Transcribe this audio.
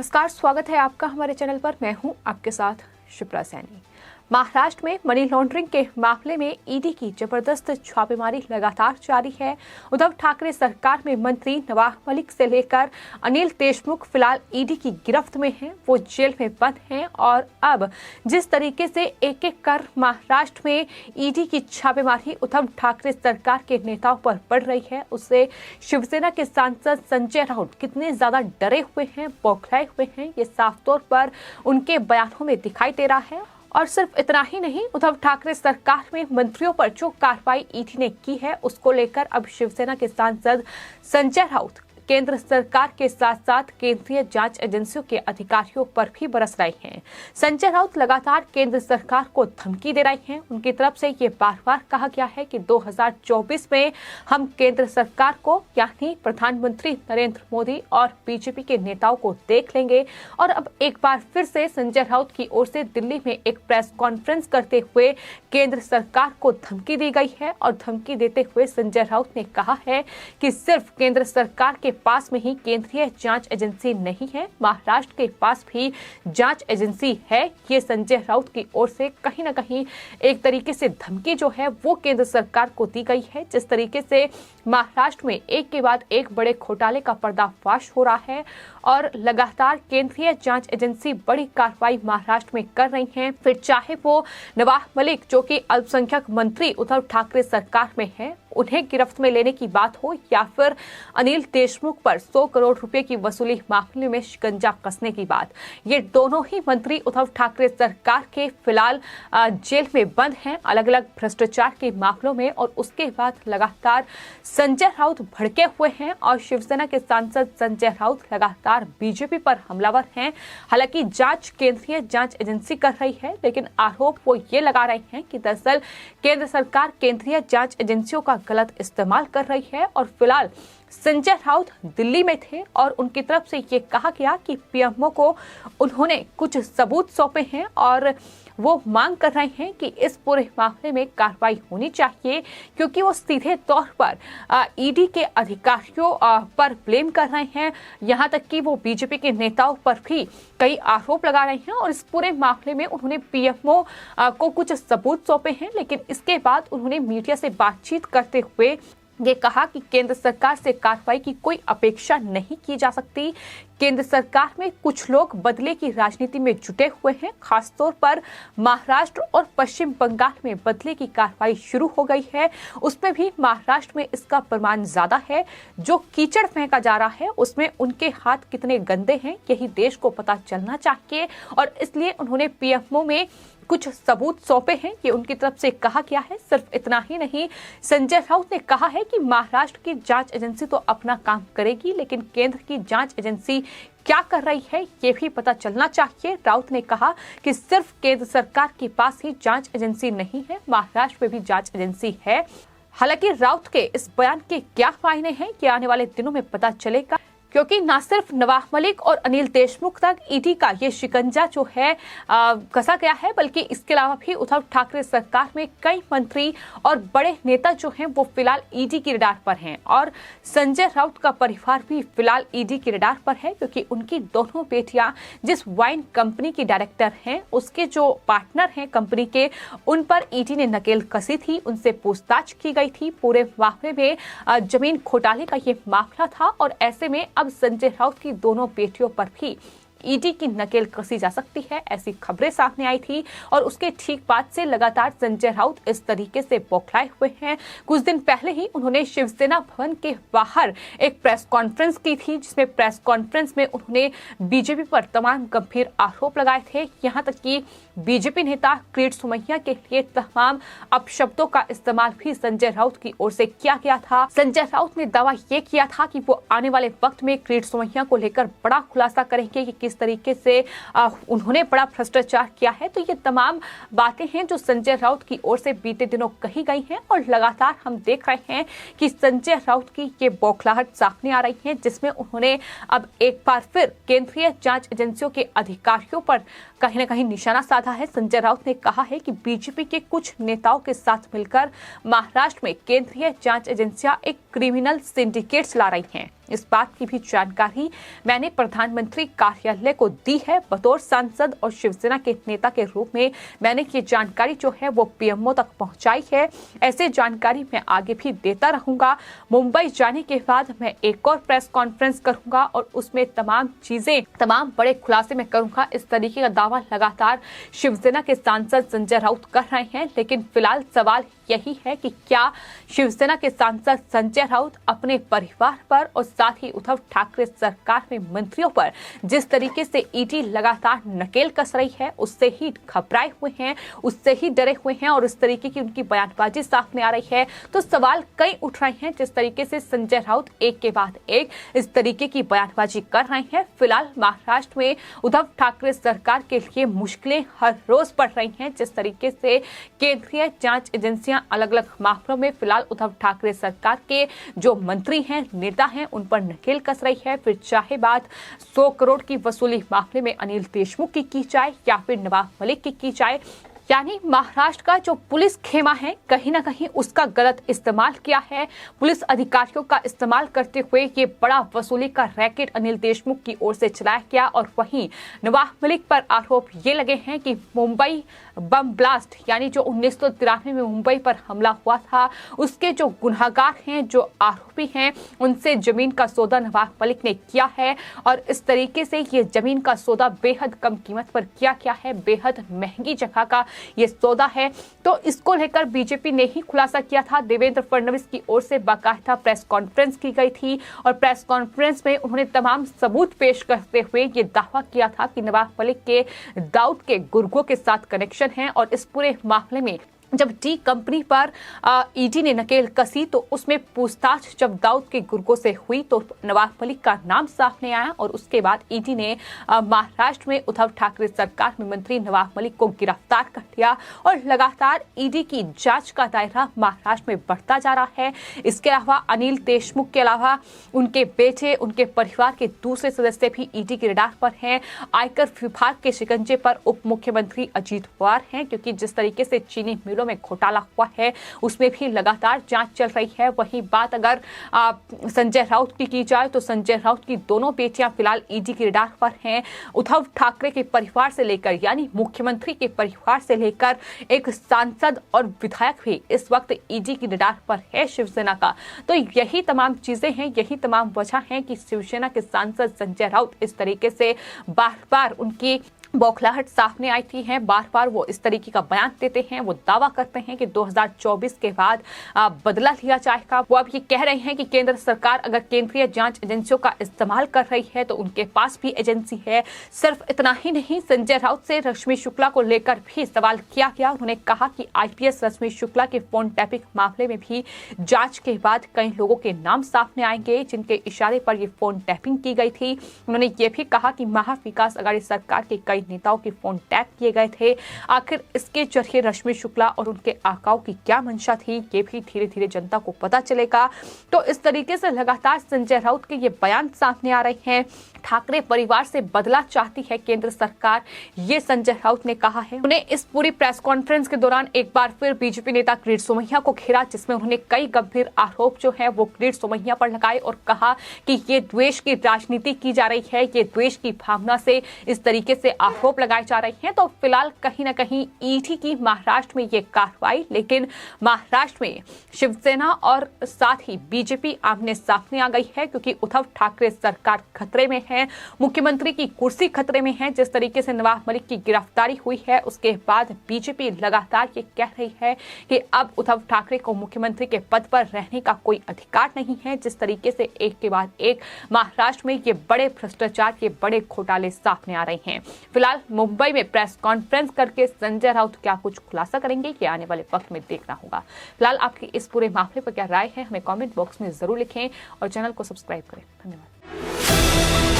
नमस्कार, स्वागत है आपका हमारे चैनल पर। मैं हूं आपके साथ शिप्रा सैनी। महाराष्ट्र में मनी लॉन्ड्रिंग के मामले में ईडी की जबरदस्त छापेमारी लगातार जारी है। उद्धव ठाकरे सरकार में मंत्री नवाब मलिक से लेकर अनिल देशमुख फिलहाल ईडी की गिरफ्त में हैं, वो जेल में बंद हैं और अब जिस तरीके से एक एक कर महाराष्ट्र में ईडी की छापेमारी उद्धव ठाकरे सरकार के नेताओं पर पड़ रही है, उससे शिवसेना के सांसद संजय राउत कितने ज्यादा डरे हुए हैं, बौखलाए हुए हैं, ये साफ तौर पर उनके बयानों में दिखाई दे रहा है। और सिर्फ इतना ही नहीं, उद्धव ठाकरे सरकार में मंत्रियों पर जो कार्रवाई ईडी ने की है उसको लेकर अब शिवसेना के सांसद संजय राउत केंद्र सरकार के साथ साथ केंद्रीय जांच एजेंसियों के अधिकारियों पर भी बरस रहे हैं। संजय राउत लगातार केंद्र सरकार को धमकी दे रहे हैं। उनकी तरफ से ये बार बार कहा गया है कि 2024 में हम केंद्र सरकार को यानी प्रधानमंत्री नरेंद्र मोदी और बीजेपी के नेताओं को देख लेंगे। और अब एक बार फिर से संजय राउत की ओर से दिल्ली में एक प्रेस कॉन्फ्रेंस करते हुए केंद्र सरकार को धमकी दी गई है और धमकी देते हुए संजय राउत ने कहा है कि सिर्फ केंद्र सरकार के पास में ही केंद्रीय जांच एजेंसी नहीं है, महाराष्ट्र के पास भी जांच एजेंसी है। ये संजय राउत की ओर से कहीं ना कहीं एक तरीके से धमकी जो है वो केंद्र सरकार को दी गई है। जिस तरीके से महाराष्ट्र में एक के बाद एक बड़े घोटाले का पर्दाफाश हो रहा है और लगातार केंद्रीय जांच एजेंसी बड़ी कार्रवाई महाराष्ट्र में कर रही है, फिर चाहे वो नवाब मलिक जो कि अल्पसंख्यक मंत्री उद्धव ठाकरे सरकार में है उन्हें गिरफ्त में लेने की बात हो या फिर अनिल देशमुख पर 100 करोड़ रुपए की वसूली मामले में शिकंजा कसने की बात। ये दोनों ही मंत्री उद्धव ठाकरे सरकार के फिलहाल जेल में बंद हैं अलग अलग भ्रष्टाचार के मामलों में। और उसके बाद लगातार संजय राउत भड़के हुए हैं और शिवसेना के सांसद संजय राउत लगातार बीजेपी पर हमलावर हैं। हालांकि जांच केंद्रीय जांच एजेंसी कर रही है, लेकिन आरोप वो ये लगा रहे हैं कि दरअसल केंद्र सरकार केंद्रीय जांच एजेंसियों का गलत इस्तेमाल कर रही है। और फिलहाल संजय राउत दिल्ली में थे और उनकी तरफ से ये कहा गया कि पीएमओ को उन्होंने कुछ सबूत सौंपे हैं और वो मांग कर रहे हैं कि इस पूरे मामले में कार्रवाई होनी चाहिए, क्योंकि वो सीधे तौर पर ईडी के अधिकारियों पर ब्लेम कर रहे हैं। यहाँ तक कि वो बीजेपी के नेताओं पर भी कई आरोप लगा रहे हैं और इस पूरे मामले में उन्होंने पीएमओ को कुछ सबूत सौंपे हैं। लेकिन इसके बाद उन्होंने मीडिया से बातचीत करते हुए ये कहा कि केंद्र सरकार से कार्रवाई की कोई अपेक्षा नहीं की जा सकती। केंद्र सरकार में कुछ लोग बदले की राजनीति में जुटे हुए हैं, खासतौर पर महाराष्ट्र और पश्चिम बंगाल में बदले की कार्रवाई शुरू हो गई है। उसमें भी महाराष्ट्र में इसका प्रमाण ज्यादा है। जो कीचड़ फेंका जा रहा है उसमें उनके हाथ कितने गंदे हैं यही देश को पता चलना चाहिए और इसलिए उन्होंने पीएमओ में कुछ सबूत सौंपे हैं, ये उनकी तरफ से कहा गया है। सिर्फ इतना ही नहीं, संजय राउत ने कहा है कि महाराष्ट्र की जांच एजेंसी तो अपना काम करेगी, लेकिन केंद्र की जांच एजेंसी क्या कर रही है ये भी पता चलना चाहिए। राउत ने कहा कि सिर्फ केंद्र सरकार के पास ही जांच एजेंसी नहीं है, महाराष्ट्र में भी जांच एजेंसी है। हालांकि राउत के इस बयान के क्या मायने हैं ये आने वाले दिनों में पता चलेगा, क्योंकि न सिर्फ नवाब मलिक और अनिल देशमुख तक ईडी का ये शिकंजा जो है कसा गया है, बल्कि इसके अलावा भी उद्धव ठाकरे सरकार में कई मंत्री और बड़े नेता जो हैं वो फिलहाल ईडी की रडार पर हैं। और संजय राउत का परिवार भी फिलहाल ईडी की रडार पर है, क्योंकि उनकी दोनों बेटियां जिस वाइन कंपनी की डायरेक्टर हैं उसके जो पार्टनर हैं कंपनी के, उन पर ईडी ने नकेल कसी थी, उनसे पूछताछ की गई थी। पूरे मामले में जमीन घोटाले का ये मामला था और ऐसे में अब संजय राउत की दोनों बेटियों पर भी ईडी की नकेल कसी जा सकती है, ऐसी खबरें सामने आई थी। और उसके ठीक बाद से लगातार संजय राउत इस तरीके से बौखलाए हुए हैं। कुछ दिन पहले ही उन्होंने शिवसेना भवन के बाहर एक प्रेस कॉन्फ्रेंस की थी, जिसमें प्रेस कॉन्फ्रेंस में उन्होंने बीजेपी पर तमाम गंभीर आरोप लगाए थे। यहाँ तक कि बीजेपी नेता किरीट सोमैया के लिए तमाम अपशब्दों का इस्तेमाल भी संजय राउत की ओर से किया गया था। संजय राउत ने दावा ये किया था कि वो आने वाले वक्त में किरीट सोमैया को लेकर बड़ा खुलासा करेंगे कि किस तरीके से उन्होंने बड़ा भ्रष्टाचार किया है। तो ये तमाम बातें हैं जो संजय राउत की ओर से बीते दिनों कही गई हैं और लगातार हम देख रहे हैं कि संजय राउत की ये बौखलाहट सामने आ रही है, जिसमें उन्होंने अब एक बार फिर केंद्रीय जांच एजेंसियों के अधिकारियों पर कहीं न कहीं निशाना साधा है। संजय राउत ने कहा है कि बीजेपी के कुछ नेताओं के साथ मिलकर महाराष्ट्र में केंद्रीय जांच एजेंसियां एक क्रिमिनल सिंडिकेट चला रही हैं। इस बात की भी जानकारी मैंने प्रधानमंत्री कार्यालय को दी है। बतौर सांसद और शिवसेना के नेता के रूप में मैंने ये जानकारी जो है वो पीएमओ तक पहुंचाई है। ऐसे जानकारी मैं आगे भी देता रहूंगा। मुंबई जाने के बाद मैं एक और प्रेस कॉन्फ्रेंस करूंगा और उसमें तमाम बड़े खुलासे में करूंगा। इस तरीके का दावा लगातार शिवसेना के सांसद संजय राउत कर रहे हैं। लेकिन फिलहाल सवाल यही है कि क्या शिवसेना के सांसद संजय राउत अपने परिवार पर और साथ ही उद्धव ठाकरे सरकार में मंत्रियों पर जिस तरीके से ईडी लगातार नकेल कस रही है उससे ही घबराए हुए हैं, उससे ही डरे हुए हैं और इस तरीके की उनकी बयानबाजी सामने आ रही है। तो सवाल कई उठ रहे हैं जिस तरीके से संजय राउत एक के बाद एक इस तरीके की बयानबाजी कर रहे हैं। फिलहाल महाराष्ट्र में उद्धव ठाकरे सरकार के लिए मुश्किलें हर रोज बढ़ रही हैं। जिस तरीके से केंद्रीय जांच एजेंसियां अलग अलग मामलों में फिलहाल उद्धव ठाकरे सरकार के जो मंत्री हैं, नेता हैं, उन पर नकेल कस रही है। फिर चाहे बात 100 करोड़ की वसूली मामले में अनिल देशमुख की जाए या फिर नवाब मलिक की जाए, यानी महाराष्ट्र का जो पुलिस खेमा है कहीं ना कहीं उसका गलत इस्तेमाल किया है। पुलिस अधिकारियों का इस्तेमाल करते हुए ये बड़ा वसूली का रैकेट अनिल देशमुख की ओर से चलाया गया। और वहीं नवाब मलिक पर आरोप ये लगे हैं कि मुंबई बम ब्लास्ट यानी जो 1993 में मुंबई पर हमला हुआ था उसके जो गुनहगार हैं, जो आरोपी हैं, उनसे जमीन का सौदा नवाब मलिक ने किया है। और इस तरीके से ये जमीन का सौदा बेहद कम कीमत पर किया गया है, बेहद महंगी जगह का ये सौदा है। तो इसको लेकर बीजेपी ने ही खुलासा किया था। देवेंद्र फडणवीस की ओर से बाकायदा प्रेस कॉन्फ्रेंस की गई थी और प्रेस कॉन्फ्रेंस में उन्होंने तमाम सबूत पेश करते हुए ये दावा किया था कि नवाब मलिक के दाऊद के गुर्गों के साथ कनेक्शन है। और इस पूरे मामले में जब डी कंपनी पर ईडी ने नकेल कसी तो उसमें पूछताछ जब दाऊद के गुर्गों से हुई तो नवाब मलिक का नाम सामने आया और उसके बाद ईडी ने महाराष्ट्र में उद्धव ठाकरे सरकार में मंत्री नवाब मलिक को गिरफ्तार कर लिया। और लगातार ईडी की जांच का दायरा महाराष्ट्र में बढ़ता जा रहा है। इसके अलावा अनिल देशमुख के अलावा उनके बेटे, उनके परिवार के दूसरे सदस्य भी ईडी के रडार पर हैं। आयकर विभाग के शिकंजे पर उप मुख्यमंत्री अजीत पवार हैं, क्योंकि जिस तरीके से चीनी में घोटाला हुआ है उसमें भी लगातार जांच चल रही है। वही बात अगर संजय राउत की जाए तो संजय राउत की दोनों बेटियां फिलहाल ईडी के रडार पर हैं। उद्धव ठाकरे के परिवार से लेकर यानी मुख्यमंत्री के परिवार से लेकर एक सांसद और विधायक भी इस वक्त ईडी की रडार पर है शिवसेना का। तो यही तमाम चीजें हैं, यही तमाम वजह है कि शिवसेना के सांसद संजय राउत इस तरीके से बार बार उनकी बौखलाहट सामने आई थी है। बार बार वो इस तरीके का बयान देते हैं, वो दावा करते हैं कि 2024 के बाद बदला लिया जाएगा। वो अब ये कह रहे हैं कि केंद्र सरकार अगर केंद्रीय जांच एजेंसियों का इस्तेमाल कर रही है तो उनके पास भी एजेंसी है। सिर्फ इतना ही नहीं, संजय राउत से रश्मि शुक्ला को लेकर भी सवाल किया गया। उन्होंने कहा कि आईपीएस रश्मि शुक्ला के फोन टैपिंग मामले में भी जांच के बाद कई लोगों के नाम सामने आएंगे जिनके इशारे पर ये फोन टैपिंग की गई थी। उन्होंने ये भी कहा कि महाविकास अघाड़ी सरकार के कई नेताओं के फोन टैप किए गए थे। आखिर इसके जरिए रश्मि शुक्ला और उनके आकाओं की क्या मंशा थी ये भी धीरे धीरे जनता को पता चलेगा। तो इस तरीके से लगातार संजय राउत के ये बयान सामने आ रहे हैं। ठाकरे परिवार से बदला चाहती है केंद्र सरकार, ये संजय राउत ने कहा है। उन्हें इस पूरी प्रेस कॉन्फ्रेंस के दौरान एक बार फिर बीजेपी नेता किरीट सोमैया को घेरा, जिसमें उन्होंने कई गंभीर आरोप जो है वो किरीट सोमैया पर लगाए और कहा कि ये द्वेष की राजनीति की जा रही है, ये द्वेष की भावना से इस तरीके से आरोप लगाए जा रहे हैं। तो फिलहाल कहीं ना कहीं ईडी की महाराष्ट्र में ये कार्रवाई, लेकिन महाराष्ट्र में शिवसेना और साथ ही बीजेपी आमने सामने आ गई है, क्योंकि उद्धव ठाकरे सरकार खतरे में है, मुख्यमंत्री की कुर्सी खतरे में है। जिस तरीके से नवाब मलिक की गिरफ्तारी हुई है उसके बाद बीजेपी लगातार ये कह रही है कि अब उद्धव ठाकरे को मुख्यमंत्री के पद पर रहने का कोई अधिकार नहीं है। जिस तरीके से एक के बाद एक महाराष्ट्र में ये बड़े भ्रष्टाचार के बड़े घोटाले सामने आ रहे हैं। फिलहाल मुंबई में प्रेस कॉन्फ्रेंस करके संजय राउत क्या कुछ खुलासा करेंगे ये आने वाले वक्त में देखना होगा। फिलहाल आपकी इस पूरे मामले पर क्या राय है हमें कमेंट बॉक्स में जरूर लिखें और चैनल को सब्सक्राइब करें। धन्यवाद।